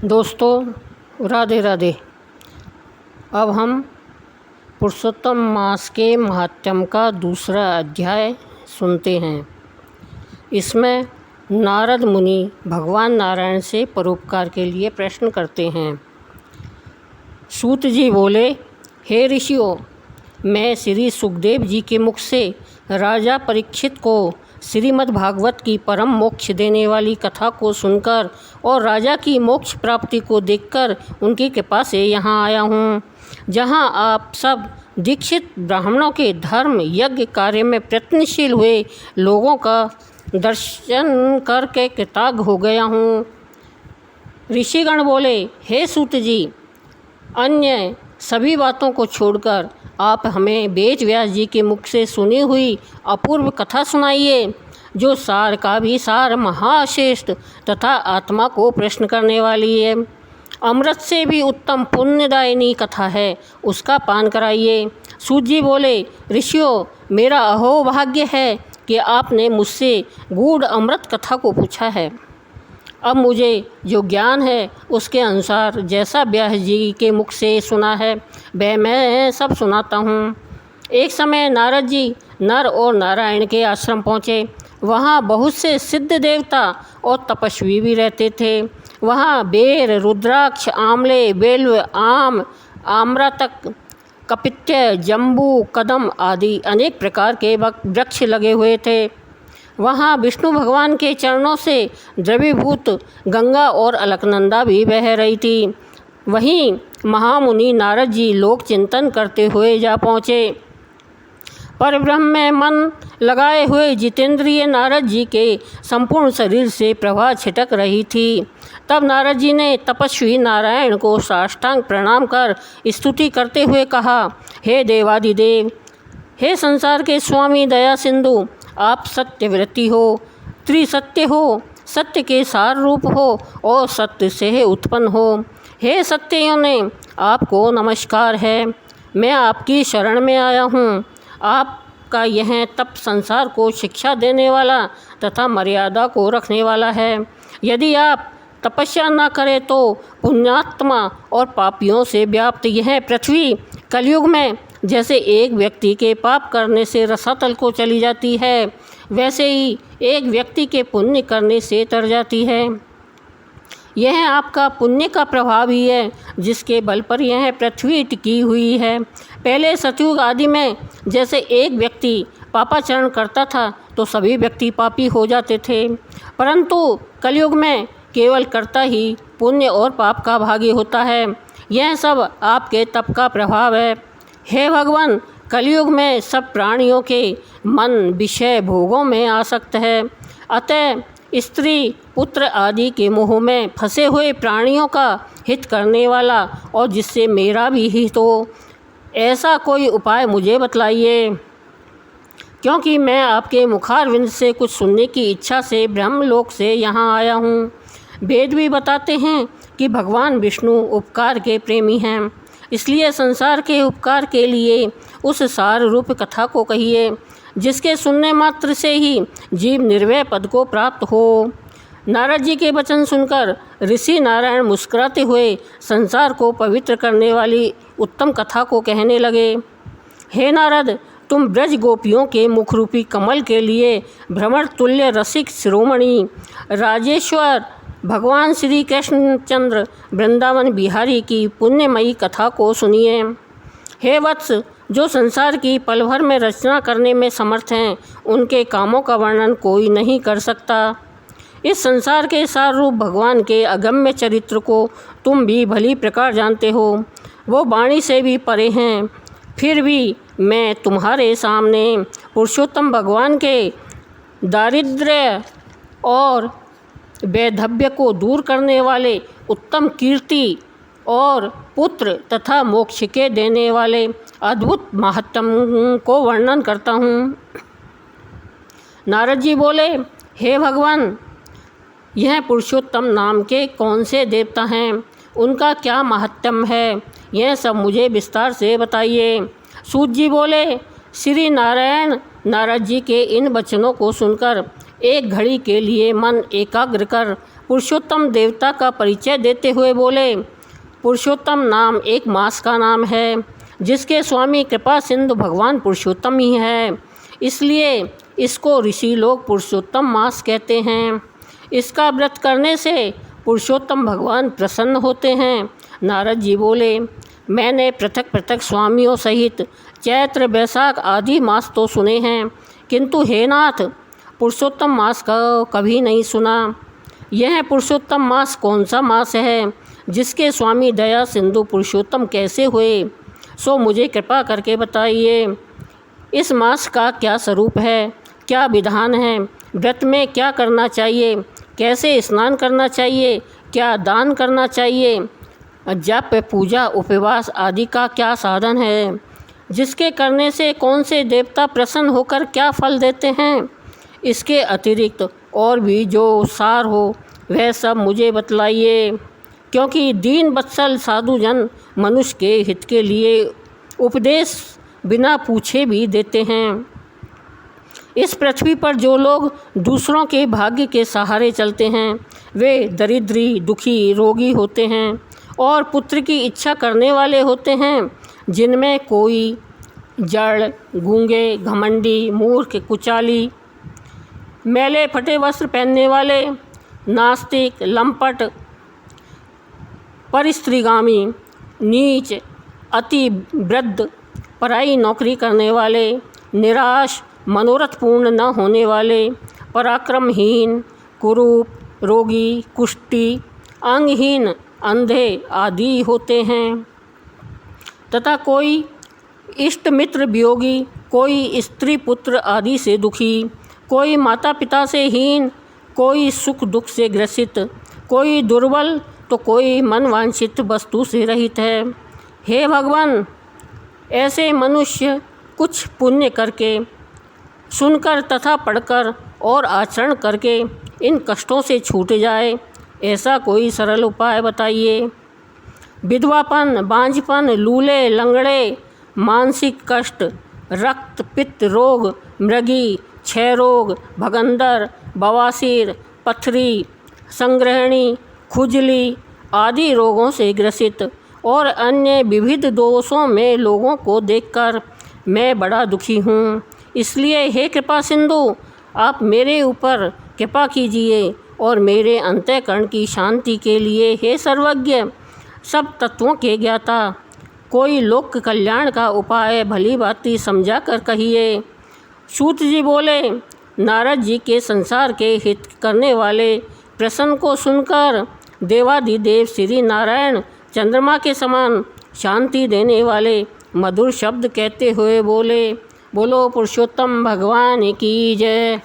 दोस्तों राधे राधे। अब हम पुरुषोत्तम मास के महात्म्य का दूसरा अध्याय सुनते हैं। इसमें नारद मुनि भगवान नारायण से परोपकार के लिए प्रश्न करते हैं। सूत जी बोले, हे ऋषियों, मैं श्री सुखदेव जी के मुख से राजा परीक्षित को श्रीमद् भागवत की परम मोक्ष देने वाली कथा को सुनकर और राजा की मोक्ष प्राप्ति को देखकर उनकी कृपा से यहाँ आया हूँ, जहाँ आप सब दीक्षित ब्राह्मणों के धर्म यज्ञ कार्य में प्रयत्नशील हुए लोगों का दर्शन करके कृतज्ञ हो गया हूँ। ऋषिगण बोले, हे सूत जी, अन्य सभी बातों को छोड़कर आप हमें वेद व्यास जी के मुख से सुनी हुई अपूर्व कथा सुनाइए, जो सार का भी सार महाश्रेष्ठ तथा आत्मा को प्रश्न करने वाली है। अमृत से भी उत्तम पुण्यदायिनी कथा है, उसका पान कराइए। सूत जी बोले, ऋषियों, मेरा अहोभाग्य है कि आपने मुझसे गूढ़ अमृत कथा को पूछा है। अब मुझे जो ज्ञान है उसके अनुसार जैसा व्यास जी के मुख से सुना है वह मैं सब सुनाता हूँ। एक समय नारद जी नर और नारायण के आश्रम पहुँचे। वहाँ बहुत से सिद्ध देवता और तपस्वी भी रहते थे। वहाँ बेर, रुद्राक्ष, आंवले, बेल्व, आम, आम्रतक, कपित्य, जम्बू, कदम आदि अनेक प्रकार के वृक्ष लगे हुए थे। वहाँ विष्णु भगवान के चरणों से द्रवीभूत गंगा और अलकनंदा भी बह रही थी। वहीं महामुनि नारद जी लोक चिंतन करते हुए जा पहुँचे। परब्रह्म में मन लगाए हुए जितेंद्रिय नारद जी के संपूर्ण शरीर से प्रभा छिटक रही थी। तब नारद जी ने तपस्वी नारायण को साष्टांग प्रणाम कर स्तुति करते हुए कहा, हे देवादिदेव, हे संसार के स्वामी दया सिंधु, आप सत्यव्रती हो, त्रिसत्य हो, सत्य के सार रूप हो और सत्य से उत्पन्न हो। हे सत्ययों ने, आपको नमस्कार है। मैं आपकी शरण में आया हूँ। आपका यह तप संसार को शिक्षा देने वाला तथा मर्यादा को रखने वाला है। यदि आप तपस्या न करें तो पुण्यात्मा और पापियों से व्याप्त यह पृथ्वी कलयुग में जैसे एक व्यक्ति के पाप करने से रसातल को चली जाती है, वैसे ही एक व्यक्ति के पुण्य करने से तर जाती है। यह आपका पुण्य का प्रभाव ही है, जिसके बल पर यह पृथ्वी टिकी हुई है। पहले सतयुग आदि में जैसे एक व्यक्ति पापाचरण करता था तो सभी व्यक्ति पापी हो जाते थे, परंतु कलयुग में केवल कर्ता ही पुण्य और पाप का भागी होता है। यह सब आपके तप का प्रभाव है। हे भगवान, कलयुग में सब प्राणियों के मन विषय भोगों में आसक्त है। अतः स्त्री पुत्र आदि के मोह में फंसे हुए प्राणियों का हित करने वाला और जिससे मेरा भी हित हो, ऐसा कोई उपाय मुझे बतलाइए, क्योंकि मैं आपके मुखारविंद से कुछ सुनने की इच्छा से ब्रह्मलोक से यहाँ आया हूँ। वेद भी बताते हैं कि भगवान विष्णु उपकार के प्रेमी हैं, इसलिए संसार के उपकार के लिए उस सार रूप कथा को कहिए, जिसके सुनने मात्र से ही जीव निर्भय पद को प्राप्त हो। नारद जी के वचन सुनकर ऋषि नारायण मुस्कुराते हुए संसार को पवित्र करने वाली उत्तम कथा को कहने लगे। हे नारद, तुम ब्रज गोपियों के मुखरूपी कमल के लिए भ्रमर तुल्य रसिक शिरोमणि राजेश्वर भगवान श्री कृष्णचंद्र वृंदावन बिहारी की पुण्यमयी कथा को सुनिए। हे वत्स, जो संसार की पल भर में रचना करने में समर्थ हैं, उनके कामों का वर्णन कोई नहीं कर सकता। इस संसार के सार रूप भगवान के अगम्य चरित्र को तुम भी भली प्रकार जानते हो। वो वाणी से भी परे हैं, फिर भी मैं तुम्हारे सामने पुरुषोत्तम भगवान के दारिद्र्य और वैधव्य को दूर करने वाले उत्तम कीर्ति और पुत्र तथा मोक्ष के देने वाले अद्भुत महात्म्य को वर्णन करता हूँ। नारद जी बोले, हे भगवान, यह पुरुषोत्तम नाम के कौन से देवता हैं, उनका क्या महात्म्य है, यह सब मुझे विस्तार से बताइए। सूत जी बोले, श्री नारायण नारद जी के इन वचनों को सुनकर एक घड़ी के लिए मन एकाग्र कर पुरुषोत्तम देवता का परिचय देते हुए बोले, पुरुषोत्तम नाम एक मास का नाम है जिसके स्वामी कृपा सिंधु भगवान पुरुषोत्तम ही है, इसलिए इसको ऋषि लोग पुरुषोत्तम मास कहते हैं। इसका व्रत करने से पुरुषोत्तम भगवान प्रसन्न होते हैं। नारद जी बोले, मैंने पृथक पृथक स्वामियों सहित चैत्र बैसाख आदि मास तो सुने हैं, किंतु हे नाथ, पुरुषोत्तम मास का कभी नहीं सुना। यह पुरुषोत्तम मास कौन सा मास है जिसके स्वामी दया सिंधु पुरुषोत्तम कैसे हुए, सो मुझे कृपा करके बताइए। इस मास का क्या स्वरूप है, क्या विधान है, व्रत में क्या करना चाहिए, कैसे स्नान करना चाहिए, क्या दान करना चाहिए, जप पूजा उपवास आदि का क्या साधन है, जिसके करने से कौन से देवता प्रसन्न होकर क्या फल देते हैं। इसके अतिरिक्त और भी जो सार हो वह सब मुझे बतलाइए, क्योंकि दीन वत्सल साधुजन मनुष्य के हित के लिए उपदेश बिना पूछे भी देते हैं। इस पृथ्वी पर जो लोग दूसरों के भाग्य के सहारे चलते हैं वे दरिद्री, दुखी, रोगी होते हैं और पुत्र की इच्छा करने वाले होते हैं, जिनमें कोई जड़, गूंगे, घमंडी, मूर्ख, कुचाली, मैले फटे वस्त्र पहनने वाले, नास्तिक, लंपट, परिस्त्रीगामी, नीच, अति वृद्ध, पराई नौकरी करने वाले, निराश, मनोरथ पूर्ण न होने वाले, पराक्रमहीन, कुरूप, रोगी, कुष्ठी, अंगहीन, अंधे आदि होते हैं। तथा कोई इष्ट मित्र वियोगी, कोई स्त्री पुत्र आदि से दुखी, कोई माता पिता से हीन, कोई सुख दुख से ग्रसित, कोई दुर्बल तो कोई मनवांछित वस्तु से रहित है। हे भगवान, ऐसे मनुष्य कुछ पुण्य करके, सुनकर तथा पढ़कर और आचरण करके इन कष्टों से छूट जाए, ऐसा कोई सरल उपाय बताइए। विधवापन, बांझपन, लूले, लंगड़े, मानसिक कष्ट, रक्त पित्त रोग, मृगी, क्षय रोग, भगंदर, बवासीर, पथरी, संग्रहणी, खुजली आदि रोगों से ग्रसित और अन्य विविध दोषों में लोगों को देखकर मैं बड़ा दुखी हूँ। इसलिए हे कृपा सिंधु, आप मेरे ऊपर कृपा कीजिए और मेरे अंतःकरण की शांति के लिए हे सर्वज्ञ, सब तत्वों के ज्ञाता, कोई लोक कल्याण का उपाय भली भांति समझा कर कहिए। सूत जी बोले, नारद जी के संसार के हित करने वाले प्रश्न को सुनकर देवादिदेव श्री नारायण चंद्रमा के समान शांति देने वाले मधुर शब्द कहते हुए बोले, बोलो पुरुषोत्तम भगवान की जय।